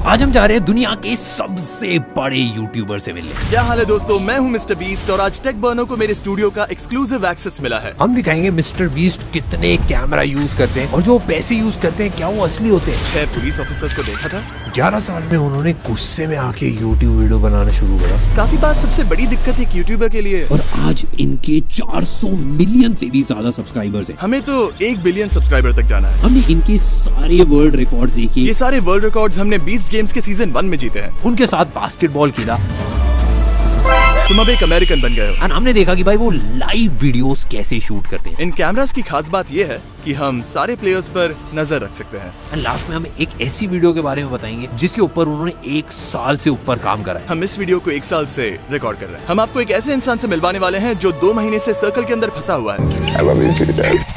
आज हम जा रहे हैं दुनिया के सबसे बड़े यूट्यूबर से मिलने। क्या हाल है दोस्तों, मैं हूं मिस्टर बीस्ट और आज टेक बर्नो को मेरे स्टूडियो का एक्सक्लूसिव एक्सेस मिला है। हम दिखाएंगे मिस्टर बीस्ट कितने कैमरा यूज करते हैं और जो पैसे यूज करते हैं क्या वो असली होते हैं। 6 पुलिस ऑफिसर्स को देखा था। 11 साल में उन्होंने गुस्से में आके यूट्यूब वीडियो बनाना शुरू करा। काफी बार सबसे बड़ी दिक्कत एक यूट्यूबर के लिए, और आज इनके 400 मिलियन से भी ज्यादा सब्सक्राइबर्स हैं। हमें तो 1 बिलियन सब्सक्राइबर तक जाना है। हमने इनके सारे वर्ल्ड रिकॉर्ड्स देखे। ये सारे वर्ल्ड रिकॉर्ड्स हमने बीस्ट गेम्स के सीजन 1 में जीते हैं। उनके साथ बास्केटबॉल खेला। तुम अब एक अमेरिकन बन गए हो। और हमने देखा कि भाई वो लाइव वीडियोस कैसे शूट करते हैं। इन कैमरास की खास बात ये है कि हम सारे प्लेयर्स पर नजर रख सकते हैं। और लास्ट में हम एक ऐसी वीडियो के बारे में बताएंगे जिसके ऊपर उन्होंने 1 साल से ऊपर काम करा है। हम इस वीडियो को 1 साल से रिकॉर्ड कर रहे हैं। हम आपको एक ऐसे इंसान से मिलवाने वाले हैं जो 2 महीने से सर्कल के अंदर फंसा हुआ है।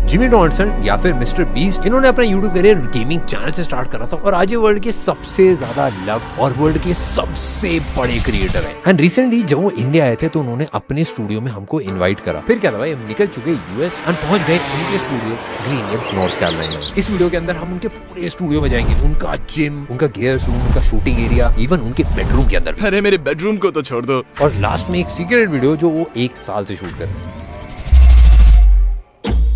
जिमी डॉनल्सन या फिर मिस्टर बीस्ट, इन्होंने अपना यूट्यूब करियर गेमिंग चैनल से स्टार्ट करा था और आज ये वर्ल्ड के सबसे ज्यादा लव और वर्ल्ड के सबसे बड़े क्रिएटर हैं। एंड रिसेंटली जब वो इंडिया आए थे तो उन्होंने अपने स्टूडियो में हमको इनवाइट करा। फिर क्या था भाई, हम निकल चुके यूएस और पहुंच गए उनके स्टूडियो ग्रीनवुड नॉर्थ कैरोलिना। इस वीडियो के अंदर हम उनके पूरे स्टूडियो में जाएंगे, उनका जिम, उनका गियर रूम, उनका शूटिंग एरिया, इवन उनके बेडरूम के अंदर। अरे मेरे बेडरूम को तो छोड़ दो। और लास्ट में एक सीक्रेट वीडियो जो वो 1 साल से शूट कर रहे हैं।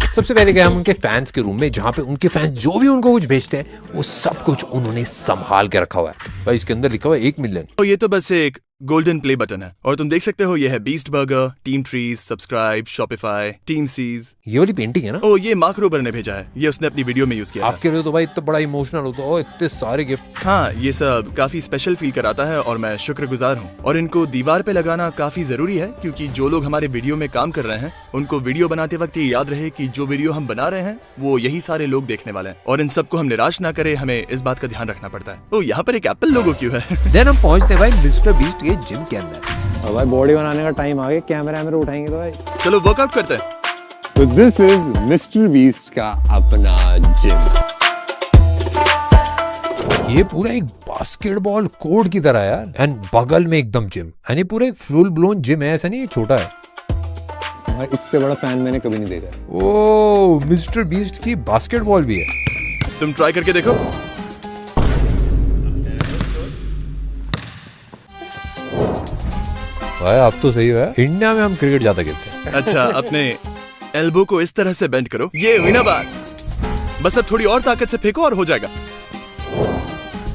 सबसे पहले गए हम उनके फैंस के रूम में, जहाँ पे उनके फैंस जो भी उनको कुछ भेजते हैं वो सब कुछ उन्होंने संभाल के रखा हुआ है। भाई इसके अंदर लिखा हुआ है 1 मिलियन। तो ये तो बस एक गोल्डन प्ले बटन है और तुम देख सकते हो ये है Beast Burger, Team Trees, subscribe, Shopify, Team Seas. ये वाली पेंटिंग है ना? ओ ये मार्क रोबर ने भेजा है, ये उसने अपनी वीडियो में यूज किया। आपके लिए तो भाई इतना बड़ा इमोशनल होता है, इतने सारे गिफ्ट। हाँ, ये सब काफी स्पेशल फील कराता है और मैं शुक्रगुजार हूँ। और इनको दीवार पे लगाना काफी जरूरी है क्योंकि जो लोग हमारे वीडियो में काम कर रहे हैं उनको वीडियो बनाते वक्त ये याद रहे कि जो वीडियो हम बना रहे हैं वो यही सारे लोग देखने वाले हैं और इन सबको हम निराश ना करे, हमें इस बात का ध्यान रखना पड़ता है। ओ यहाँ पर एक एप्पल लोगो क्यों है? देन हम पहुंचते भाई मिस्टर बीस्ट के जिम के अंदर। और भाई बॉडी बनाने का टाइम आ गया, कैमरा उठाएंगे तो भाई चलो वर्कआउट करते हैं। तो दिस इज मिस्टर बीस्ट का अपना जिम। ये पूरा एक बास्केटबॉल कोर्ट की तरह है यार, एंड बगल में एकदम जिम। यानी पूरा एक फुल ब्लोन जिम है, ऐसा नहीं है छोटा है। भाई इससे बड़ा फैन मैंने कभी नहीं देखा। ओ मिस्टर बीस्ट की बास्केटबॉल भी है। तुम ट्राई करके देखो। भाई आप तो सही है, इंडिया में हम क्रिकेट ज्यादा खेलते हैं। अच्छा, अपने एल्बो को इस तरह से बेंड करो, ये हुई ना बात। बस अब थोड़ी और ताकत से फेंको और हो जाएगा।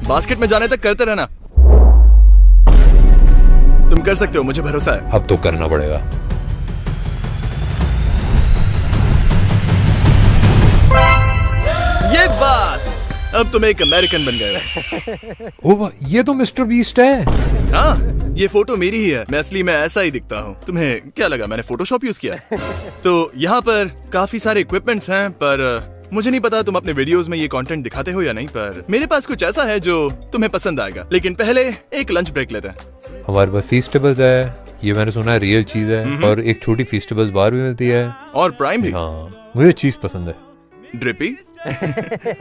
बास्केट में जाने तक करते रहना। तुम कर सकते हो, मुझे भरोसा है। अब तो करना पड़ेगा। ये बात, अब तुम एक अमेरिकन बन गए हो। ओ ये तो मिस्टर बीस्ट है। हाँ, ये फोटो मेरी ही है। मैं असली में ऐसा ही दिखता हूँ। तुम्हें क्या लगा मैंने फोटोशॉप यूज किया? तो यहाँ पर काफी सारे इक्विपमेंट्स हैं, पर मुझे नहीं पता तुम अपने वीडियोस में ये कंटेंट दिखाते हो या नहीं, पर मेरे पास कुछ ऐसा है जो तुम्हें पसंद आएगा। लेकिन पहले एक लंच ब्रेक लेते हैं। हमारे पास फीस्टेबल्स है, ये मैंने सुना है रियल चीज है, और एक छोटी फीस्टेबल्स बार भी मिलती है और प्राइम भी। हाँ, मुझे चीज पसंद है। ड्रिपी।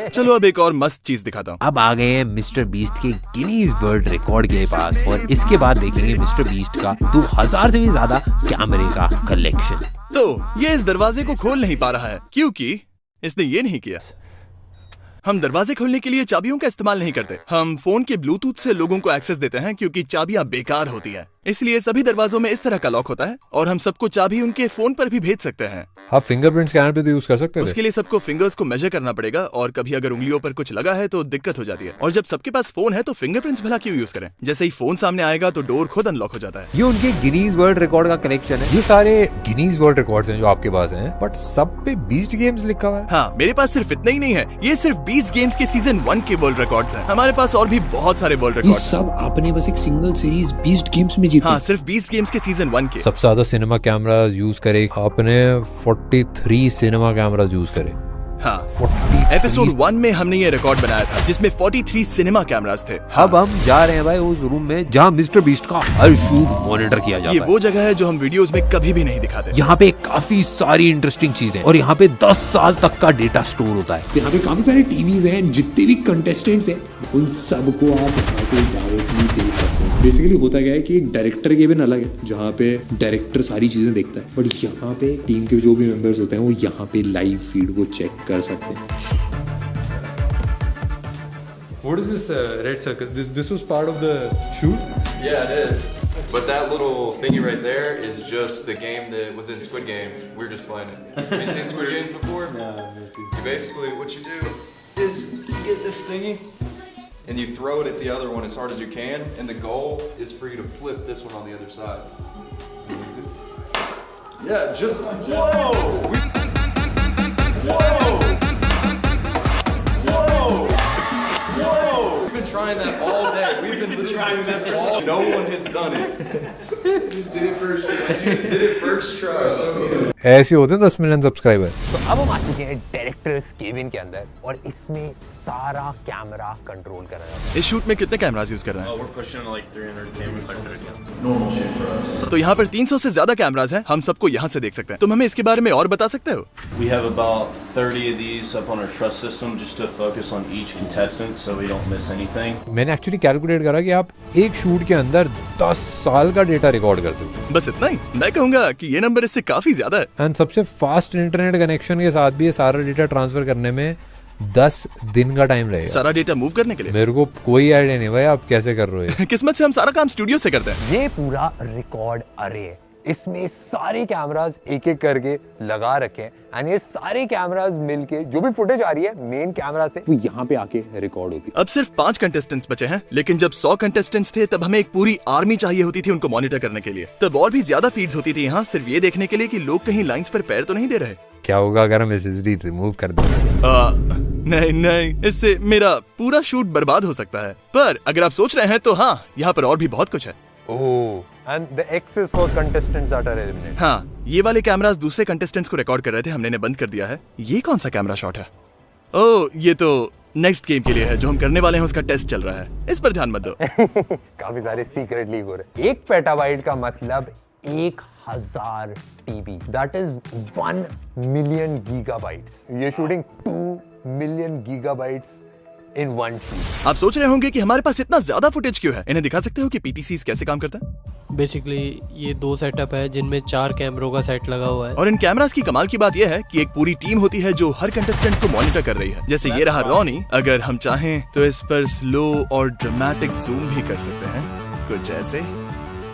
चलो अब एक और मस्त चीज दिखाता हूँ। अब आ गए हैं मिस्टर बीस्ट के गिनीज वर्ल्ड रिकॉर्ड के पास और इसके बाद देखेंगे मिस्टर बीस्ट का 2000 से भी ज्यादा कैमरे का कलेक्शन। तो ये इस दरवाजे को खोल नहीं पा रहा है क्योंकि इसने ये नहीं किया। हम दरवाजे खोलने के लिए चाबियों का इस्तेमाल नहीं करते। हम फोन के ब्लूटूथ से लोगों को एक्सेस देते हैं क्योंकि चाबियां बेकार होती हैं। इसलिए सभी दरवाजों में इस तरह का लॉक होता है और हम सबको चाबी उनके फोन पर भी भेज सकते हैं। आप फिंगरप्रिंट स्कैनर पे तो यूज कर सकते हैं। उसके लिए सबको फिंगर्स को मेजर करना पड़ेगा और कभी अगर उंगलियों पर कुछ लगा है तो दिक्कत हो जाती है। और जब सबके पास फोन है तो फिंगरप्रिंट्स भला क्यों यूज करें? जैसे ही फोन सामने आएगा तो डोर खुद अनलॉक हो जाता है। ये उनके गिनीज वर्ल्ड रिकॉर्ड का कलेक्शन है। ये सारे गिनीज वर्ल्ड रिकॉर्ड्स हैं जो आपके पास हैं, बट सब पे बीस्ट गेम्स लिखा हुआ है। हाँ, मेरे पास सिर्फ इतना ही नहीं है, ये सिर्फ 20 गेम्स के सीजन 1 के वर्ल्ड रिकॉर्ड्स हैं। हमारे पास और भी बहुत सारे वर्ल्ड रिकॉर्ड। सब आपने बस एक सिंगल सीरीज 20 गेम्स में जीती। हाँ, सिर्फ 20 गेम्स के सीजन 1 के। सबसे ज्यादा सिनेमा कैमरास यूज करे आपने, 43 सिनेमा कैमरास यूज करे। हाँ, 43। एपिसोड 1 में हमने ये रिकॉर्ड बनाया था जिसमें 43 सिनेमा कैमरास थे। हाँ। अब हम जा रहे हैं भाई उस रूम में जहाँ मिस्टर बीस्ट का हर शूट मॉनिटर किया जाता है। ये वो जगह है जो हम वीडियोस में कभी भी नहीं दिखाते। यहाँ पे काफी सारी इंटरेस्टिंग चीजें और यहाँ पे 10 साल तक का डेटा स्टोर होता है। यहाँ पे काफी सारे टीवीज हैं, जितने भी कंटेस्टेंट्स हैं उन सबको आप ऐसे डायरेक्टली देख सकते हैं। बेसिकली होता क्या है कि एक डायरेक्टर केबिन अलग है जहाँ पे डायरेक्टर सारी चीजें देखता है, बट यहाँ पे टीम के जो भी मेंबर्स होते हैं वो यहाँ पे लाइव फीड को चेक कर सकते हैं। What is this red circle? This was part of the shoot? Yeah, it is. But that little thingy right there is just the game that was in Squid Games. We're just playing it. Have you seen Squid Games before? No. You basically, what you do is you get this thingy and you throw it at the other one as hard as you can, and the goal is for you to flip this one on the other side. Yeah, just whoa! We've been trying that all day. We've been trying this all. No one has done it. Just did it first try. Just did it first try. ऐसे होते हैं 10 million subscriber. तो अब हम आ चुके हैं directors cabin के अंदर और इसमें सारा कैमरा कंट्रोल कर रहा है। इस शूट में कितने कैमरास यूज कर रहे हैं? We're pushing like 300 cameras. Normal shit for us. तो यहाँ पर 300 से ज्यादा कैमरास हैं, हम सबको यहाँ से देख सकते हैं। तुम हमें इसके बारे में और बता सकते हो? We have about 30 of these up on our trust system just to focus on each contestant so we don't miss anything. मैंने एक्चुअली कैलकुलेट करा कि आप एक शूट के अंदर 10 साल का डेटा रिकॉर्ड करते हो। बस इतना ही? मैं कहूँगा कि ये नंबर इससे काफी ज्यादा है। एंड सबसे फास्ट इंटरनेट कनेक्शन के साथ भी ये सारा डेटा ट्रांसफर करने में 10 दिन का टाइम लगेगा। सारा डेटा मूव करने के लिए? मेरे को कोई आइडिया नहीं भाई आप कैसे कर रहे हो। किस्मत से हम सारा काम स्टूडियो से करते हैं। ये पूरा रिकॉर्ड अरे है, इसमें सारे कैमरास एक एक करके लगा रखे हैं एंड ये सारे कैमरास मिलके जो भी फुटेज आ रही है मेन कैमरा से वो यहाँ पे आके रिकॉर्ड होती है। अब सिर्फ 5 कंटेस्टेंट्स बचे हैं, लेकिन जब 100 कंटेस्टेंट्स थे तब हमें एक पूरी आर्मी चाहिए होती थी उनको मॉनिटर करने के लिए। तब और भी ज्यादा फीड्स होती थी यहाँ, सिर्फ ये देखने के लिए कि लोग कहीं लाइंस पर पैर तो नहीं दे रहे। क्या होगा अगर हम एसएसडी रिमूव कर दें? नहीं, इससे मेरा पूरा शूट बर्बाद हो सकता है। पर अगर आप सोच रहे हैं तो हाँ, यहाँ पर और भी बहुत कुछ है। and the X is for contestants that are eliminated. हाँ, ये वाले कैमरास दूसरे कंटेस्टेंट्स को रिकॉर्ड कर रहे थे, हमने इन्हें बंद कर दिया है। ये कौन सा कैमरा शॉट है? ओह, ये तो नेक्स्ट गेम के लिए है जो हम करने वाले हैं, उसका टेस्ट चल रहा है, इस पर ध्यान मत दो। काफी सारे सीक्रेट लीक हो रहे हैं। 1 पेटाबाइट का मतलब 1000 TB, that is 1 million gigabytes. ये shooting 2 million gigabytes in one shoot. आप सोच रहे होंगे कि हमारे पास इतना ज्यादा फुटेज क्यों है? इन्हें दिखा सकते हो कि पीटीसीज कैसे काम करता है? बेसिकली ये 2 सेटअप है जिनमें 4 कैमरों का सेट लगा हुआ है। और इन कैमरास की कमाल की बात यह है कि एक पूरी टीम होती है जो हर कंटेस्टेंट को मॉनिटर कर रही है। जैसे ये रहा रॉनी, अगर हम चाहें तो इस पर स्लो और ड्रामेटिक जूम भी कर सकते हैं, कुछ ऐसे।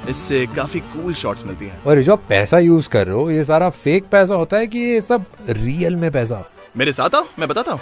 इससे काफी कूल शॉट्स मिलती हैं। और जो आप पैसा यूज कर रहे हो ये सारा फेक पैसा होता है कि ये सब रियल में पैसा? मेरे साथ आओ, मैं बताता हूँ।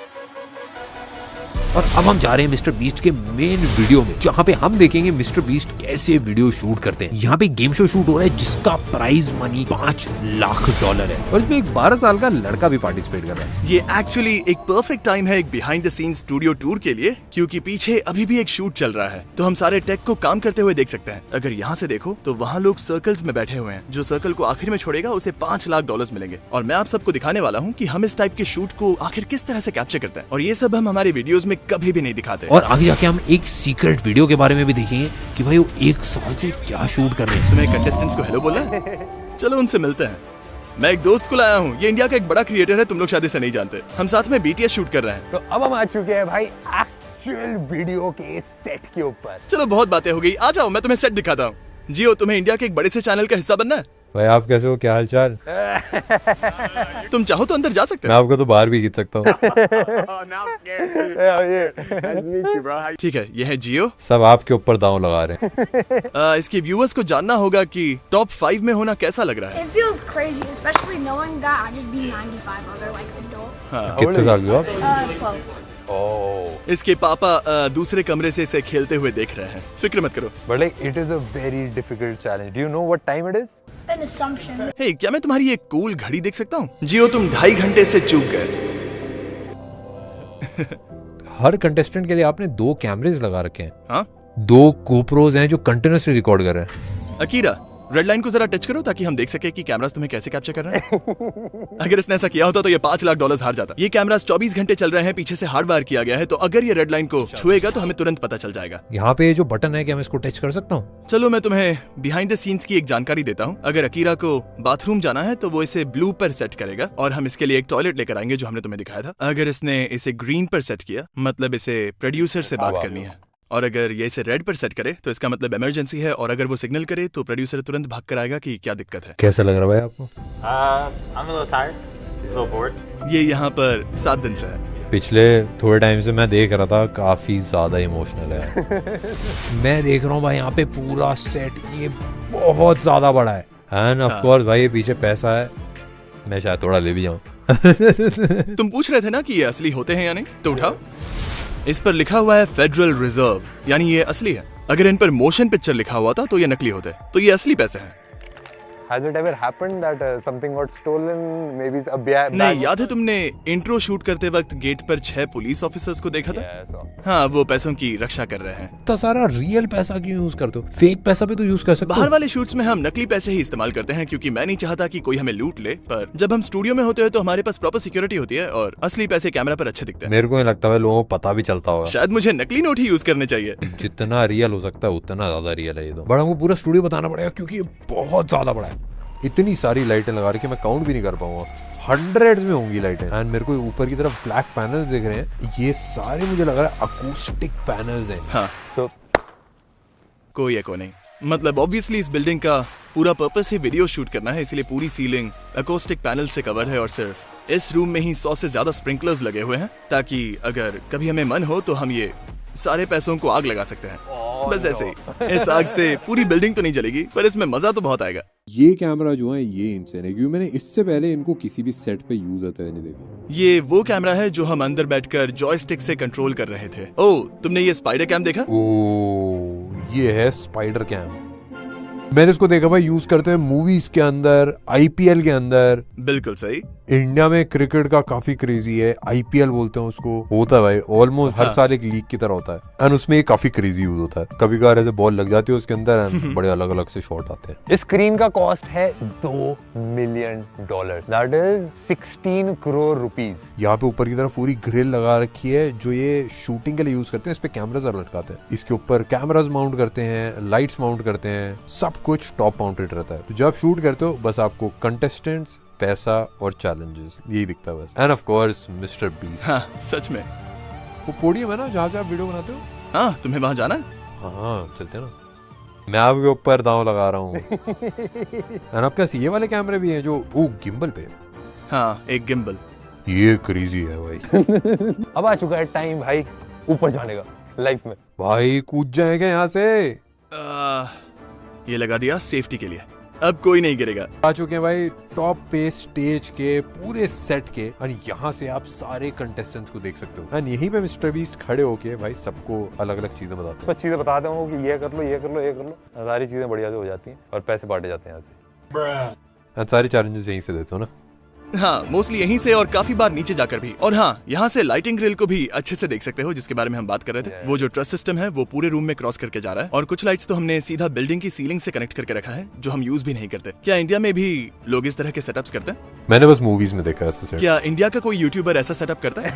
और अब हम जा रहे हैं मिस्टर बीस्ट के मेन वीडियो में, जहाँ पे हम देखेंगे मिस्टर बीस्ट कैसे वीडियो शूट करते हैं। यहाँ पे गेम शो शूट हो रहा है जिसका प्राइज मनी $5 लाख है और इसमें एक 12 साल का लड़का भी पार्टिसिपेट कर रहा है। ये एक्चुअली एक परफेक्ट टाइम है एक behind the scene studio tour के लिए, क्योंकि पीछे अभी भी एक शूट चल रहा है, तो हम सारे टेक को काम करते हुए देख सकते हैं। अगर यहाँ से देखो तो वहाँ लोग सर्कल्स में बैठे हुए हैं। जो सर्कल को आखिर में छोड़ेगा उसे $5 लाख मिलेंगे। और मैं आप सबको दिखाने वाला हूँ कि हम इस टाइप के शूट को आखिर किस तरह से कैप्चर करते हैं, और ये सब हम हमारे वीडियोस में कभी भी नहीं दिखाते। और आगे जाके हम एक सीक्रेट वीडियो के बारे में भी देखेंगे कि भाई वो 1 साल से क्या शूट कर रहे हैं। तुम्हें कंटेस्टेंट्स को हेलो बोलना है? चलो उनसे मिलते हैं। मैं एक दोस्त को लाया हूँ, ये इंडिया का एक बड़ा क्रिएटर है, तुम लोग शायद इसे नहीं जानते। हम साथ में BTS शूट कर रहे हैं। तो अब हम आ चुके हैं भाई एक्चुअल वीडियो के सेट के ऊपर। चलो बहुत बातें हो गई, आ जाओ मैं तुम्हें सेट दिखाता हूँ। जियो, तुम्हें इंडिया के एक बड़े से चैनल का हिस्सा बनना है। भाई आप कैसे हो, क्या हालचाल? तुम चाहो तो अंदर जा सकते मैं आपको तो बाहर भी खींच सकता हूँ। ठीक है, ये है जियो। सब आपके ऊपर दांव लगा रहे हैं। इसके व्यूअर्स को जानना होगा कि टॉप 5 में होना कैसा लग रहा है। It feels crazy, especially knowing that I just beat 95 other like adult. कितने साल के हो आप? 12. इसके पापा दूसरे कमरे से इसे खेलते हुए देख रहे हैं। फिक्र मत करो। But like it is a very difficult challenge. Do you know what time it is? An assumption. हे, क्या मैं तुम्हारी एक कूल घड़ी देख सकता हूँ? जियो, तुम 2.5 घंटे से चूक गए। हर कंटेस्टेंट के लिए आपने 2 कैमरेज लगा रखे हैं। हाँ? 2 GoPros हैं जो कंटिन्यूअसली रिकॉर्ड कर रहे हैं। अकीरा, रेड लाइन को जरा टच करो ताकि हम देख सके कि कैमरास तुम्हें कैसे कैप्चर कर रहे हैं। अगर इसने ऐसा किया होता तो ये $5 लाख हार जाता। ये कैमरास 24 घंटे चल रहे हैं, पीछे से हार्ड वायर किया गया है, तो अगर ये रेड लाइन को छुएगा तो हमें तुरंत पता चल जाएगा। यहाँ पे जो बटन है क्या मैं इसको टच कर सकता हूँ? चलो मैं तुम्हें बिहाइंड द सीन्स की एक जानकारी देता हूँ। अगर अकीरा को बाथरूम जाना है तो वो इसे ब्लू पर सेट करेगा, और हम इसके लिए एक टॉयलेट लेकर आएंगे जो हमने तुम्हें दिखाया था। अगर इसने इसे ग्रीन पर सेट किया, मतलब इसे प्रोड्यूसर से बात करनी है, और अगर ये इसे रेड पर सेट करे तो इसका मतलब इमरजेंसी है, और अगर वो सिग्नल करे तो प्रोड्यूसर तुरंत भाग कर आएगा कि क्या दिक्कत है। कैसा लग रहा है भाई आपको? I'm a little tired, a little bored. ये यहाँ पर 7 दिन से है। पिछले थोड़े टाइम से मैं देख रहा था, काफी ज्यादा इमोशनल है। मैं देख रहा हूँ भाई यहाँ पे पूरा सेट ये बहुत ज्यादा बड़ा है एंड ऑफ कोर्स भाई ये पीछे पैसा है, मैं शायद थोड़ा ले भी जाऊँ। तुम पूछ रहे थे ना कि ये असली होते हैं या नहीं, तो उठाओ। इस पर लिखा हुआ है फेडरल रिजर्व, यानी ये असली है। अगर इन पर मोशन पिक्चर लिखा हुआ था तो ये नकली होते, तो ये असली पैसे हैं। Has it ever happened that something got stolen? Maybe a bag? नहीं, याद है तुमने इंट्रो शूट करते वक्त गेट पर 6 पुलिस ऑफिसर्स को देखा था? Yes. हाँ, वो पैसों की रक्षा कर रहे हैं। तो सारा रियल पैसा क्यों यूज करते हो? फेक पैसा भी तो यूज कर सकते हो। बाहर वाले शूट्स में हम नकली पैसे ही इस्तेमाल करते हैं क्योंकि मैं नहीं चाहता कि कोई हमें लूट ले, पर जब हम स्टूडियो में होते हैं तो हमारे पास प्रॉपर सिक्योरिटी होती है और असली पैसे कैमरा पर अच्छे दिखते हैं। मेरे को नहीं लगता है लोगों को पता भी चलता होगा। शायद मुझे नकली नोट ही यूज करने चाहिए। जितना रियल हो सकता है उतना ज्यादा रियल है ये तो। बट हमको पूरा स्टूडियो बताना पड़ेगा क्योंकि ये बहुत ज्यादा बड़ा है। इतनी सारी लाइटें लगा रही कि मैं काउंट भी नहीं कर पाऊंगा, हंड्रेड्स में होंगी लाइटें। एंड मेरे को ऊपर की तरफ ब्लैक पैनल्स दिख रहे हैं, ये सारे मुझे लग रहा है अकूस्टिक पैनल्स हैं। हाँ, So कोई एको नहीं। मतलब ऑब्वियसली इस बिल्डिंग का पूरा पर्पस ही वीडियो शूट करना है, इसलिए पूरी सीलिंग अकोस्टिक पैनल से कवर है और सिर्फ इस रूम में ही 100 से ज्यादा स्प्रिंकलर्स लगे हुए हैं ताकि अगर कभी हमें मन हो तो हम ये सारे पैसों को आग लगा सकते हैं। बस ऐसे ही। इस आग से पूरी बिल्डिंग तो नहीं जलेगी, पर इसमें मजा तो बहुत आएगा। ये कैमरा जो है ये इनसेन है क्योंकि मैंने इससे पहले इनको किसी भी सेट पे यूज होते हुए नहीं देखा। ये वो कैमरा है जो हम अंदर बैठकर जॉयस्टिक से कंट्रोल कर रहे थे। ओह, तुमने ये स्पाइडर कैम देखा? ओ, ये है स्पाइडर कैम। मैंने इसको देखा भाई यूज करते हैं मूवीज के अंदर, आईपीएल के अंदर। बिल्कुल सही। इंडिया में क्रिकेट का काफी क्रेजी है, आईपीएल बोलते हैं उसको, होता है भाई ऑलमोस्ट हर साल एक लीग की तरह होता है एंड उसमें ये काफी क्रेजी यूज होता है। कभी कभार ऐसे बॉल लग जाती है उसके अंदर एंड बड़े अलग अलग से शॉट आते हैं। इस स्क्रीन का कॉस्ट है $2 million, that is 16 crore rupees. यहाँ पे ऊपर की तरफ पूरी ग्रिल लगा रखी है जो ये शूटिंग के लिए यूज करते हैं। इस पे कैमरास लटकाते हैं, इसके ऊपर कैमरास माउंट करते हैं, लाइट्स माउंट करते हैं, सब कुछ टॉप माउंटेड रहता है। तो जब शूट करते हो बस आपको कंटेस्टेंट्स, पैसा और चैलेंजेस यही दिखता है बस। End of course mister beast. हाँ, सच में। वो पोडियम है ना जहाँ से आप वीडियो बनाते हो? हाँ, तुम्हें वहाँ जाना है? हाँ, चलते हैं ना। मैं आपके ऊपर दांव लगा रहा हूँ। एंड आपके पास ये वाले कैमरे भी हैं जो गिम्बल पे। हाँ, एक गिम्बल। ये क्रेजी है भाई। अब आ चुका है टाइम भाई ऊपर जाने का लाइफ में। भाई कूद जाएंगे यहाँ से। ये लगा दिया सेफ्टी के लिए, अब कोई नहीं गिरेगा। आ चुके हैं भाई टॉप पे स्टेज के पूरे सेट के और यहाँ से आप सारे कंटेस्टेंट्स को देख सकते हो एंड यहीं पे मिस्टर बीस्ट खड़े होके भाई सबको अलग अलग चीजें बताते हैं। चीजें बताते हो कि ये कर लो, ये कर लो, ये कर लो, सारी चीजें बढ़िया से हो जाती हैं और पैसे बांटे जाते हैं यहाँ से। सारे चैलेंजेस यहीं से देते हो ना? हाँ, मोस्टली यहीं से और काफी बार नीचे जाकर भी। और हाँ, यहाँ से लाइटिंग ग्रिल को भी अच्छे से देख सकते हो जिसके बारे में हम बात कर रहे थे। वो जो ट्रस सिस्टम है वो पूरे रूम में क्रॉस करके जा रहा है और कुछ लाइट्स तो हमने सीधा बिल्डिंग की सीलिंग से कनेक्ट करके रखा है जो हम यूज भी नहीं करते। क्या इंडिया में भी लोग इस तरह के सेटअप्स करते हैं? मैंने बस मूवीज में देखा है। क्या इंडिया का कोई यूट्यूबर ऐसा सेटअप करता है?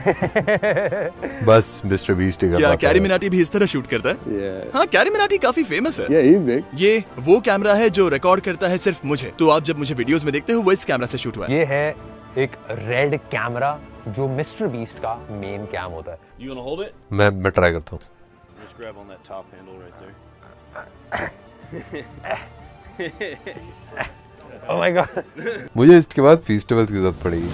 बस मिस्टर बीस्ट। क्या कैरी मिनाटी भी इस तरह शूट करता है? हाँ, कैरी मिनाटी काफी फेमस है। ये वो कैमरा है जो रिकॉर्ड करता है सिर्फ मुझे, तो आप जब मुझे वीडियोस में देखते हो वो इस कैमरा से शूट हुआ है। ये है एक रेड कैमरा जो मिस्टर बीस्ट का मेन कैम होता है। You wanna hold it? मैं ट्राई करता हूँ। Just grab on that top handle right there. Oh my God. मुझे इसके बाद फेस्टिवल्स की जरूरत पड़ेगी।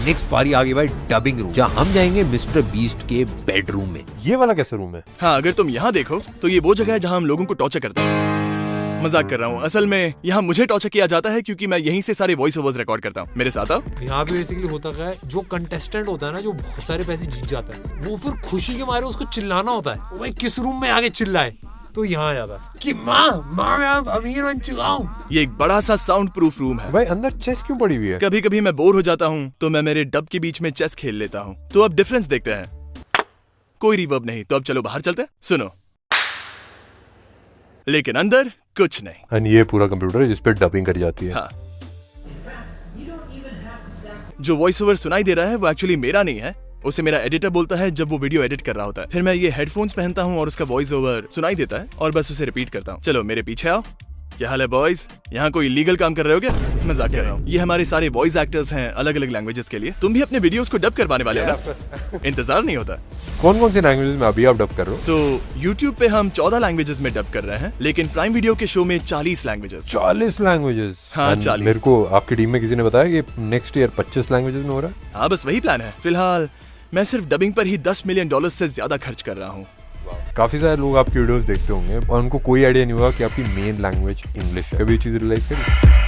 नेक्स्ट बारी आ गई भाई डबिंग रूम, जहाँ हम जाएंगे मिस्टर बीस्ट के बेडरूम में। ये वाला कैसा रूम है? हाँ, अगर तुम यहाँ देखो तो ये वो जगह है जहाँ हम लोगों को टॉर्चर करते हैं। मजाक कर रहा हूँ, असल में यहाँ मुझे टॉर्चर किया जाता है क्योंकि मैं यहीं से सारे वॉइस ओवर्स रिकॉर्ड करता हूँ। मेरे साथ आओ। यहाँ पे बेसिकली होता क्या है, जो कंटेस्टेंट होता है ना, जो बहुत सारे पैसे जीत जाता है, वो फिर खुशी के मारे उसको चिल्लाना होता है, भाई किस रूम में आगे चिल्लाए, तो यहाँ आ जाता है कि माँ मैं अमीर बन चुका हूँ। ये एक बड़ा सा साउंड प्रूफ रूम है। भाई अंदर चेस क्यों पड़ी हुई है? कभी कभी मैं बोर हो जाता हूँ तो मैं मेरे डब के बीच में चेस खेल लेता हूँ। तो अब डिफरेंस देखते हैं। कोई रिवर्ब नहीं, तो अब चलो बाहर चलते हैं। सुनो, लेकिन अंदर कुछ नहीं। और ये पूरा कंप्यूटर है जिस पे डबिंग करी जाती है। हाँ। जो वॉइस ओवर सुनाई दे रहा है वो एक्चुअली मेरा नहीं है, उसे मेरा एडिटर बोलता है जब वो वीडियो एडिट कर रहा होता है। फिर मैं ये हेडफोन्स पहनता हूँ और उसका वॉइस ओवर सुनाई देता है और बस उसे रिपीट करता हूँ। चलो मेरे पीछे आओ। क्या हाल है बॉयज? यहाँ कोई इलीगल काम कर रहे हो क्या? मजाक कर रहा हूँ। ये हमारे सारे वॉइस एक्टर्स हैं अलग अलग लैंग्वेजेस के लिए। तुम भी अपने वीडियोस को डब करवाने वाले हो ना? इंतजार नहीं होता? कौन कौन सी लैंग्वेजेस में अभी आप डब कर रहे हो? तो YouTube पे हम 14 लैंग्वेजेस में डब कर रहे हैं, लेकिन प्राइम वीडियो के शो में 40 लैंग्वेजेस। 40 लैंग्वेजेस? हाँ, 40। मेरे को आपकी टीम में किसी ने बताया कि नेक्स्ट ईयर 25 लैंग्वेजेस में हो रहा है। हाँ, बस वही प्लान है। फिलहाल मैं सिर्फ डबिंग पर ही $10 मिलियन से ज्यादा खर्च कर रहा हूँ। काफी सारे लोग आपकी वीडियोस देखते होंगे और उनको कोई आइडिया नहीं होगा कि आपकी मेन लैंग्वेज इंग्लिश है। कभी ये चीज रियलाइज करी?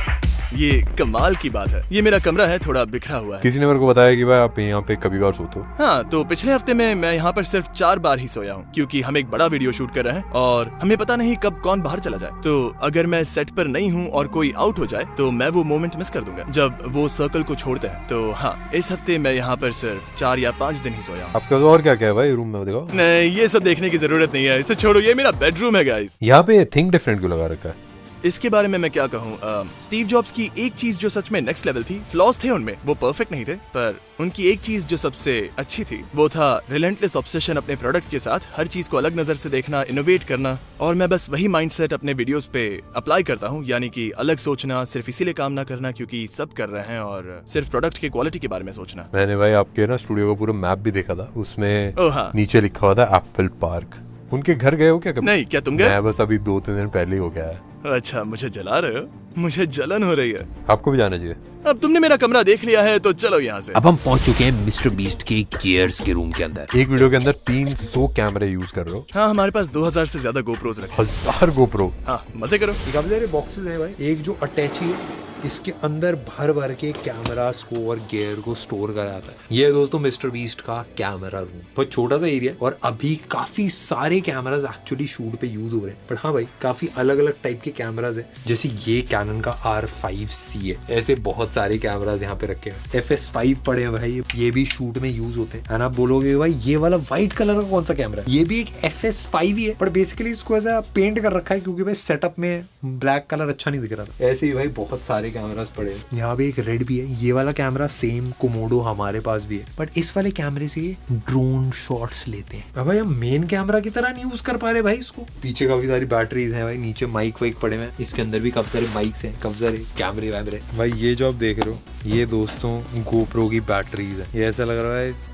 ये कमाल की बात है। ये मेरा कमरा है, थोड़ा बिखरा हुआ है। किसी ने मेरे को बताया कि भाई आप यहाँ पे कभी बार सोते हो? हाँ, तो पिछले हफ्ते में मैं यहाँ पर सिर्फ 4 बार ही सोया हूँ, क्योंकि हम एक बड़ा वीडियो शूट कर रहे हैं और हमें पता नहीं कब कौन बाहर चला जाए। तो अगर मैं सेट पर नहीं हूँ और कोई आउट हो जाए तो मैं वो मोमेंट मिस कर दूंगा जब वो सर्कल को छोड़ते हैं। तो हाँ, इस हफ्ते मैं यहाँ पर सिर्फ 4 या 5 दिन ही सोया हूँ। आपका और क्या क्या है भाई रूम में, देखो? नहीं, ये सब देखने की जरूरत नहीं है, इसे छोड़ो। ये मेरा बेडरूम है गाइस। यहाँ पे थिंक डिफरेंट क्यों लगा रखा है? इसके बारे में मैं क्या कहूँ। स्टीव जॉब्स की एक चीज जो सच में नेक्स्ट लेवल थी, फ्लॉज थे उनमें, वो परफेक्ट नहीं थे, पर उनकी एक चीज जो सबसे अच्छी थी वो था रिलेंटलेस ऑब्सेशन अपने प्रोडक्ट के साथ, हर चीज को अलग नजर से देखना, इनोवेट करना। और मैं बस वही माइंडसेट अपने वीडियोस पे अप्लाई करता हूँ, यानी कि अलग सोचना, सिर्फ इसीलिए काम ना करना क्योंकि सब कर रहे हैं, और सिर्फ प्रोडक्ट की क्वालिटी के बारे में सोचना। मैंने भाई आपके ना स्टूडियो का पूरा मैप भी देखा था, उसमें हाँ। नीचे लिखा हुआ था एप्पल पार्क। उनके घर गए हो क्या कभी? नहीं, क्या तुम गए? मैं बस अभी 2-3 दिन पहले ही हो गया है। अच्छा, मुझे जला रहे हो? मुझे जलन हो रही है। आपको भी जाना चाहिए। अब तुमने मेरा कमरा देख लिया है तो चलो यहाँ से। अब हम पहुंच चुके हैं मिस्टर बीस्ट के गियर्स के रूम के अंदर। एक वीडियो के अंदर 300 कैमरे यूज कर रहे हो? हाँ, हमारे पास 2000 से ज्यादा गोप्रोज रखे। 1000 गोप्रो? हाँ, मजे करो। काफी सारे बॉक्सेस हैं भाई। एक जो अटैची है, इसके अंदर भर भर के कैमरास को और गियर को स्टोर करा जाता है। ये है दोस्तों मिस्टर बीस्ट का कैमरा रूम। बहुत छोटा सा एरिया और अभी काफी सारे कैमरास एक्चुअली शूट पे यूज हो रहे हैं। पर हाँ भाई, काफी अलग अलग टाइप के कैमरास है। जैसे ये कैनन का R5C है। ऐसे बहुत सारे कैमरास यहाँ पे रखे हैं। FS5 पड़े हैं भाई, ये भी शूट में यूज होते हैं। आप बोलोगे भाई ये वाला व्हाइट कलर का कौन सा कैमरा है? ये भी एक FS5 ही है, पर बेसिकली इसको ऐसा पेंट कर रखा है क्योंकि भाई सेटअप में ब्लैक कलर अच्छा नहीं दिख रहा था। ऐसे ही भाई बहुत सारे कैमरास पड़े हैं। यहाँ पे एक रेड भी है। ये वाला कैमरा सेम कोमोडो हमारे पास भी है, बट इस वाले कैमरे से ड्रोन शॉट्स लेते हैं। अब भाई हम मेन कैमरा की तरह नहीं यूज कर पा रहे भाई इसको। पीछे काफी सारी बैटरीज हैं भाई, नीचे माइक वाइक पड़े हैं, इसके अंदर भी काफी सारे माइक्स हैं, काफी सारे कैमरे वैमरे। भाई ये जो आप देख रहे हो ये दोस्तों गोप्रो की बैटरीज है। ये ऐसा लग रहा है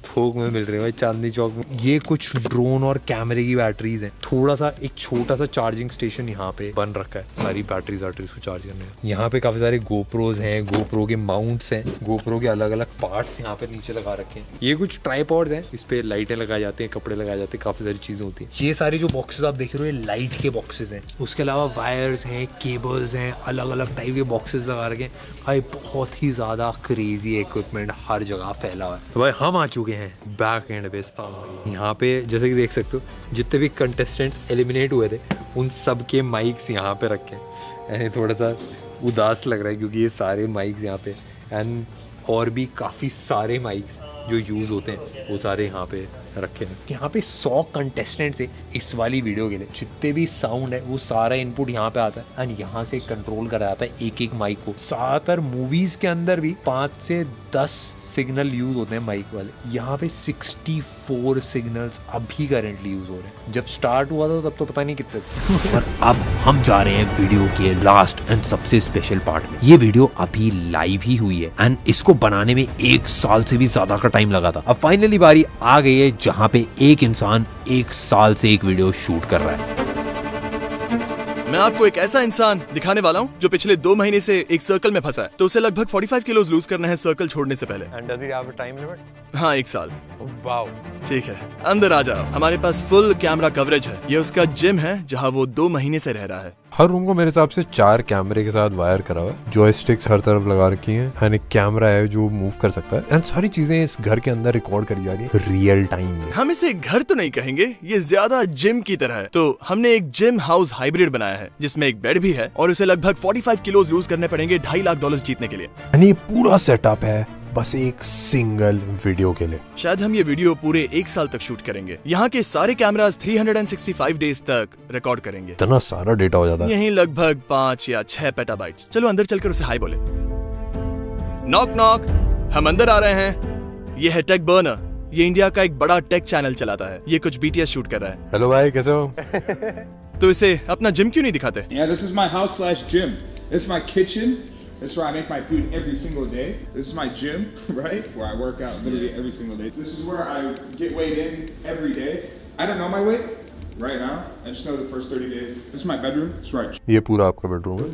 थोक में मिल रहे हैं भाई, चांदनी चौक में। ये कुछ ड्रोन और कैमरे की बैटरीज हैं। थोड़ा सा एक छोटा सा चार्जिंग स्टेशन यहाँ पे बन रखा है, सारी बैटरीज को चार्ज करने। यहाँ पे काफी सारे गोप्रोज हैं, गोप्रो के माउंट्स हैं, गोप्रो के अलग अलग पार्ट्स यहाँ पे नीचे लगा रखे हैं। ये कुछ ट्राइपॉड्स हैं, इस पे लाइटें लगाए जाते हैं, कपड़े लगाए जाते हैं, काफी सारी चीजें होती है। ये सारे जो बॉक्सेस आप देख रहे हो ये लाइट के बॉक्सेस हैं। उसके अलावा वायर्स हैं, केबल्स हैं, अलग अलग टाइप के बॉक्सेस लगा रखे हैं। भाई बहुत ही ज्यादा क्रेजी इक्विपमेंट हर जगह फैला हुआ है। तो भाई हम आ चुके हैं बैक एंड पे यहाँ पे। जैसे कि देख सकते हो जितने भी कंटेस्टेंट्स एलिमिनेट हुए थे उन सब के माइक्स यहाँ पे रखे हैं। यानी थोड़ा सा उदास लग रहा है क्योंकि ये सारे माइक्स यहाँ पे एंड और भी काफ़ी सारे माइक्स जो यूज़ होते हैं वो सारे यहाँ पे रखे हैं। यहाँ पे 100 कंटेस्टेंट्स है इस वाली वीडियो के लिए। जितने भी साउंड है वो सारा इनपुट यहाँ पे आता है एंड यहाँ से कंट्रोल करा जाता है एक एक माइक को। ज़्यादातर मूवीज के अंदर भी 5 से 10 सिग्नल यूज होते हैं माइक वाले। यहाँ पे 64 सिग्नल्स अभी करंटली यूज हो रहे हैं। जब स्टार्ट हुआ था तब तो पता नहीं कितने थे। और अब हम जा रहे हैं वीडियो के लास्ट एंड सबसे स्पेशल पार्ट में। ये वीडियो अभी लाइव ही हुई है एंड इसको बनाने में 1 साल से भी ज्यादा का टाइम लगा था। अब फाइनली बारी आ गई है जहाँ पे एक इंसान 1 साल से एक वीडियो शूट कर रहा है। मैं आपको एक ऐसा इंसान दिखाने वाला हूँ जो पिछले 2 महीने से एक सर्कल में फंसा है। तो उसे लगभग 45 किलोज लूज करना है सर्कल छोड़ने से पहले। And does it have a time limit? हाँ, 1 साल। वाओ, ठीक है, अंदर आ जाओ। हमारे पास फुल कैमरा कवरेज है। ये उसका जिम है जहाँ वो 2 महीने से रह रहा है। हर रूम को मेरे हिसाब से 4 कैमरे के साथ वायर करा हुआ है। जॉयस्टिक्स हर तरफ लगा रखी हैं एंड एक कैमरा है जो मूव कर सकता है एंड सारी चीजें इस घर के अंदर रिकॉर्ड करी जा रही है रियल टाइम में। हम इसे घर तो नहीं कहेंगे, ये ज्यादा जिम की तरह है। तो हमने एक जिम हाउस हाइब्रिड बनाया है जिसमें एक बेड भी है और उसे लगभग 45 किलोज लूज करने पड़ेंगे $2.5 लाख जीतने के लिए। यानी ये पूरा सेटअप है बस एक सिंगल वीडियो के लिए। शायद हम ये वीडियो पूरे 1 साल तक शूट करेंगे। यहाँ के सारे कैमरास 365 डेज तक रिकॉर्ड करेंगे। इतना सारा डेटा हो जाता है। यही लगभग 5 या 6 पेटाबाइट्स। चलो अंदर चलकर उसे हाय बोले। नॉक नॉक, हम अंदर आ रहे हैं। ये है टेक बर्नर। ये इंडिया का एक बड़ा टेक चैनल चलाता है। ये कुछ BTS शूट कर रहा है। हेलो भाई, कैसे हो? तो इसे अपना जिम क्यों नहीं दिखाते? Yeah, this is my house/gym. This is my kitchen. This is where I make my food every single day. This is my gym, right? Where I work out literally every single day. This is where I get weighed in every day. I don't know my weight right now. I just know the first 30 days. This is my bedroom. This is where I... ये पूरा आपका bedroom है?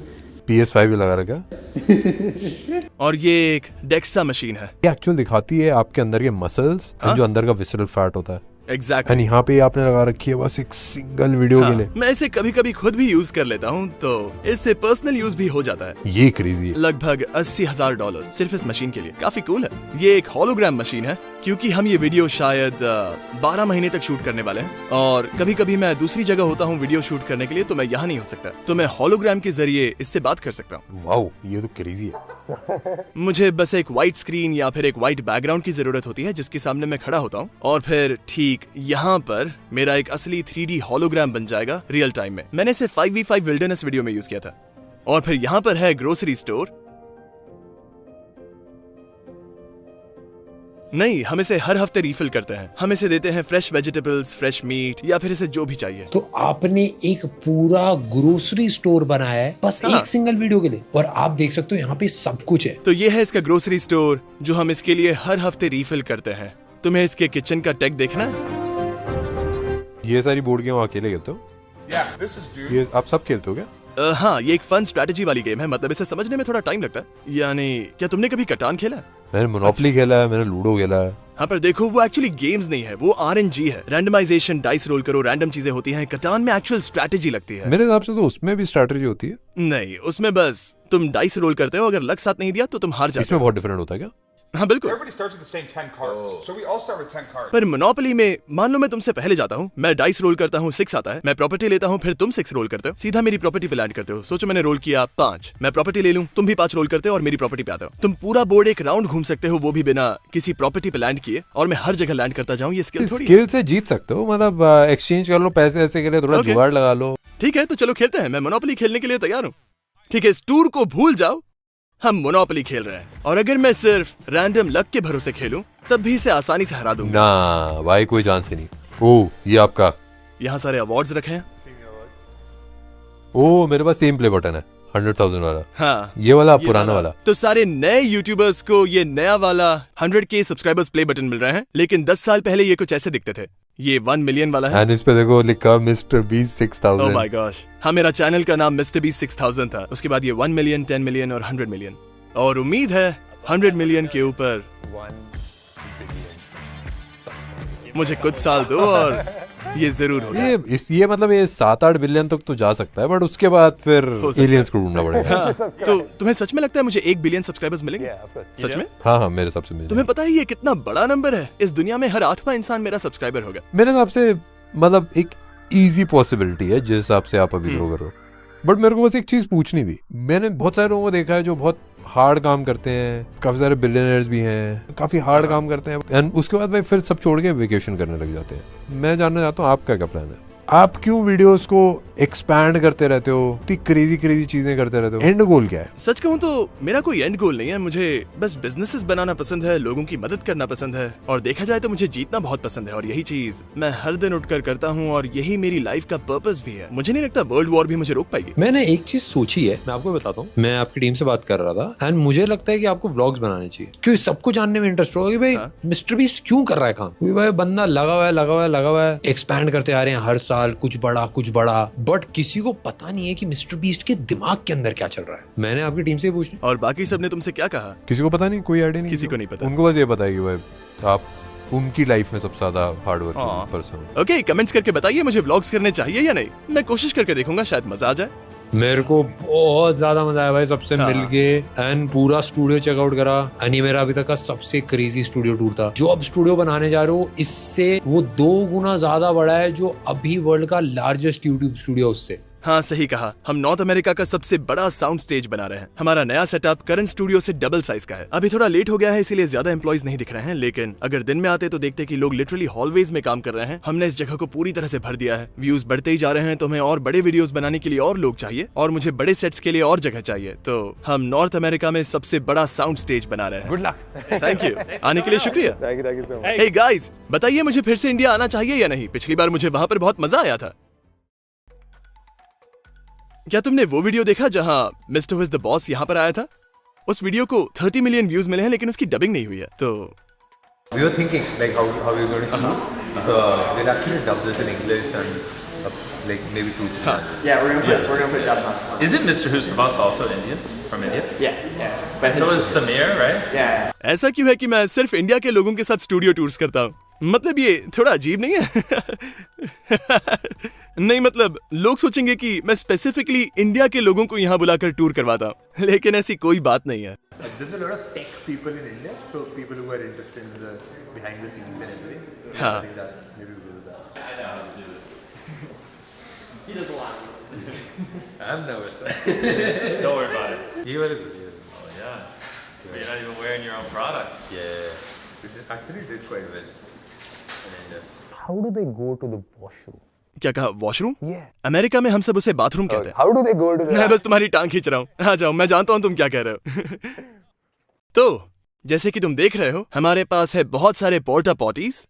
PS5 भी लगा रखा। और ये एक डेक्सा मशीन है। ये एक्चुअल दिखाती है आपके अंदर के मसल्स और जो अंदर का विसरल फैट होता है। एग्जैक्टली। एंड यहाँ पे आपने लगा रखी है बस एक सिंगल वीडियो के लिए। मैं इसे कभी कभी खुद भी यूज कर लेता हूँ, तो इससे पर्सनल यूज भी हो जाता है। ये क्रेजी है। लगभग $80,000 सिर्फ इस मशीन के लिए, काफी कूल है। ये एक होलोग्राम मशीन है, क्योंकि हम ये वीडियो शायद 12 महीने तक शूट करने वाले हैं, और कभी कभी मैं दूसरी जगह होता हूँ वीडियो शूट करने के लिए, तो मैं यहाँ नहीं हो सकता, तो मैं होलोग्राम के जरिए इससे बात कर सकता हूँ। वाओ, ये तो क्रेजी है। मुझे बस एक व्हाइट स्क्रीन या फिर एक व्हाइट बैकग्राउंड की जरूरत होती है जिसके सामने मैं खड़ा होता हूँ, और फिर ठीक यहाँ पर मेरा एक असली 3D होलोग्राम बन जाएगा रियल टाइम में। मैंने इसे 5v5 विल्डरनेस वीडियो में यूज किया था। और फिर यहाँ पर है ग्रोसरी स्टोर। नहीं, हम इसे हर हफ्ते रिफिल करते हैं। हम इसे देते हैं फ्रेश वेजिटेबल्स, फ्रेश मीट, या फिर इसे जो भी चाहिए। तो आपने एक पूरा ग्रोसरी स्टोर बनाया है बस एक सिंगल वीडियो के लिए, और आप देख सकते हो यहाँ पे सब कुछ है। तो ये है इसका ग्रोसरी स्टोर, जो हम इसके लिए हर हफ्ते रिफिल करते हैं। तुम्हें इसके किचन का टेक देखना है? ये सारी बोर्ड गेम अकेले खेलते हो? ये आप सब खेलते हो क्या? हाँ, ये एक फन स्ट्रेटेजी वाली गेम है, मतलब इसे समझने में थोड़ा टाइम लगता है। यानी क्या तुमने कभी कटान खेला? मैंने मोनोपोली खेला है, मैंने लूडो खेला है। हाँ, पर देखो वो एक्चुअली गेम्स नहीं है, वो RNG है। रैंडमाइजेशन, डाइस रोल करो, रैंडम चीजें होती हैं। कटान में एक्चुअल स्ट्रेटेजी लगती है। मेरे हिसाब से तो उसमें भी स्ट्रेटेजी होती है। नहीं, उसमें बस तुम डाइस रोल करते हो, अगर लक साथ नहीं दिया तो तुम हार जाते हो। इसमें बहुत डिफरेंट होता है क्या? हाँ बिल्कुल। पर मोनोपोली में मान लो मैं तुमसे पहले जाता हूँ, मैं डाइस रोल करता हूँ, 6 आता है, मैं प्रॉपर्टी लेता हूँ, फिर तुम 6 रोल करते हो, सीधा मेरी प्रॉपर्टी पे लैंड करते हो। सोचो मैंने रोल किया 5, मैं प्रॉपर्टी ले लूं, तुम भी 5 रोल करते हो और मेरी प्रॉपर्टी पे आते हो। तुम पूरा बोर्ड एक राउंड घूम सकते हो, वो भी बिना किसी प्रॉपर्टी पे लैंड किए, और मैं हर जगह लैंड करता जाऊँ। ये स्किल से जीत सकते हो, मतलब एक्सचेंज कर लो पैसे ऐसे के लिए, थोड़ा जुगाड़ लगा लो। ठीक है, तो चलो खेलते हैं। मैं मोनोपोली खेलने के लिए तैयार हूँ। ठीक है, इस टूर को भूल जाओ, हम मोनोपोली खेल रहे हैं। और अगर मैं सिर्फ रैंडम लक के भरोसे खेलूं, तब भी इसे आसानी से हरा दूंगा। ना भाई, कोई चांस ही नहीं। ओह, ये आपका। यहाँ सारे अवार्ड्स रखे हैं। ओह, मेरे पास सेम प्ले बटन है, 100,000 वाला। हाँ, ये वाला पुराना वाला। तो सारे नए यूट्यूबर्स को ये नया वाला 100K सब्सक्राइबर्स प्ले बटन मिल रहे हैं, लेकिन 10 साल पहले ये कुछ ऐसे दिखते थे। ये 1 मिलियन वाला है। एंड इस पे देखो लिखा mister beast 6000। Oh my gosh. हाँ, मेरा चैनल का नाम मिस्टर बीस्ट 6000 था। उसके बाद ये 1 मिलियन, 10 मिलियन और 100 मिलियन। और उम्मीद है 100 मिलियन के ऊपर मुझे कुछ साल दो और ये जरूर होगा। ये मतलब ये 7-8 बिलियन तक तो जा सकता है, बट उसके बाद फिर एलियंस को ढूंढना पड़ेगा। हाँ, तो तुम्हें सच में लगता है मुझे 1 बिलियन सब्सक्राइबर्स मिलेंगे? सच में? हाँ, मेरे हिसाब से मिलेंगे। तुम्हें पता है ये कितना बड़ा नंबर है? इस दुनिया में हर 8वां इंसान मेरा सब्सक्राइबर होगा। मेरे हिसाब से मतलब एक इजी पॉसिबिलिटी है जिस हिसाब से आप अभी ग्रो करो। बट मेरे को बस एक चीज पूछनी थी। मैंने बहुत सारे लोगों को देखा है जो बहुत हार्ड काम करते हैं, काफी सारे बिलियनर्स भी हैं, काफी हार्ड काम करते हैं, एंड उसके बाद भाई फिर सब छोड़ के वेकेशन करने लग जाते हैं। मैं जानना चाहता हूँ आपका क्या प्लान है? आप क्यों वीडियोस को एक्सपैंड करते रहते हो, इतनी क्रेजी चीजें करते रहते हो? एंड गोल क्या है? सच कहूँ तो मेरा कोई एंड गोल नहीं है। मुझे बस बिजनेसेस बनाना पसंद है, लोगों की मदद करना पसंद है, और देखा जाए तो मुझे जीतना बहुत पसंद है, और यही चीज मैं हर दिन उठकर करता हूँ, और यही मेरी लाइफ का पर्पस भी है। मुझे नहीं लगता वर्ल्ड वॉर भी मुझे रोक पाएगी। मैंने एक चीज सोची है, मैं आपको बताता हूँ। मैं आपकी टीम से बात कर रहा था, एंड मुझे लगता है कि आपको व्लॉग्स बनाने चाहिए, क्योंकि सबको जानने में इंटरेस्ट होगा कि भाई मिस्टर बीस्ट क्यों कर रहा है काम। क्योंकि भाई बंदा लगा हुआ है, एक्सपैंड करते आ रहे हैं हर साल, कुछ बड़ा, बट किसी को पता नहीं है कि मिस्टर बीस्ट के दिमाग के अंदर क्या चल रहा है। मैंने आपकी टीम से पूछना। और बाकी सब ने तुमसे क्या कहा? किसी को पता नहीं, कोई आइडिया नहीं, किसी को नहीं पता। उनको बस ये पता है कि भाई आप उनकी लाइफ में सबसे ज्यादा हार्ड वर्किंग पर्सन हो। ओके, कमेंट्स करके बताइए मुझे व्लॉग्स करने चाहिए या नहीं। मैं कोशिश करके देखूंगा, शायद मजा आ जाए। मेरे को बहुत ज्यादा मजा आया भाई सबसे मिलके, एंड पूरा स्टूडियो चेकआउट करा। एंड ये मेरा अभी तक का सबसे क्रेजी स्टूडियो टूर था। जो अब स्टूडियो बनाने जा रहे हो, इससे वो 2 गुना ज्यादा बड़ा है जो अभी वर्ल्ड का लार्जेस्ट यूट्यूब स्टूडियो उससे। हाँ, सही कहा। हम नॉर्थ अमेरिका का सबसे बड़ा साउंड स्टेज बना रहे हैं। हमारा नया सेटअप करंट स्टूडियो से डबल साइज का है। अभी थोड़ा लेट हो गया है, इसीलिए ज्यादा एम्प्लॉइज नहीं दिख रहे हैं, लेकिन अगर दिन में आते तो देखते कि लोग लिटरली हॉलवेज में काम कर रहे हैं। हमने इस जगह को पूरी तरह से भर दिया है। व्यूज बढ़ते ही जा रहे हैं, तो हमें और बड़े वीडियोस बनाने के लिए और लोग चाहिए, और मुझे बड़े सेट्स के लिए और जगह चाहिए। तो हम नॉर्थ अमेरिका में सबसे बड़ा साउंड स्टेज बना रहे हैं। Good luck. थैंक यू, आने के लिए शुक्रिया। Thank you so much. Hey guys, बताइए मुझे फिर से इंडिया आना चाहिए या नहीं? पिछली बार मुझे वहां पर बहुत मजा आया था। क्या तुमने वो वीडियो देखा जहां mister who is the boss यहाँ पर आया था? उस वीडियो को 30 मिलियन व्यूज मिले हैं, लेकिन उसकी डबिंग नहीं हुई है। तो We were thinking like how we were going to shoot. We'll actually dub this in English and like maybe 2. Yeah, we're gonna put dubs on. Isn't Mr. Who's the Boss also Indian? From India? Yeah. But So is Samir, right? Yeah. ऐसा क्यों है कि मैं सिर्फ India के लोगों के साथ स्टूडियो टूर्स करता हूँ? मतलब ये थोड़ा अजीब नहीं है? नहीं मतलब लोग सोचेंगे कि मैं स्पेसिफिकली इंडिया के लोगों को यहाँ बुलाकर टूर करवाता हूँ, लेकिन ऐसी कोई बात नहीं है। There's a lot of tech people in India, so people who are interested in the behind the scenes and everything. हाँ. I think that maybe we'll do that. I know how to do this. He does a lot. I'm nervous. Don't worry about it. He will do it. Oh yeah. But you're not even wearing your own product. Yeah. Which actually did quite well in India. How do they go to the washroom? क्या कहा? Washroom? Yeah. America में हम सब उसे bathroom कहते हैं। How do they go to the? मैं बस तुम्हारी टांग खींच रहा हूँ। आ जाओ, मैं जानता हूँ तुम क्या कह रहे हो। तो जैसे कि तुम देख रहे हो, हमारे पास है बहुत सारे पोर्टा पॉटीज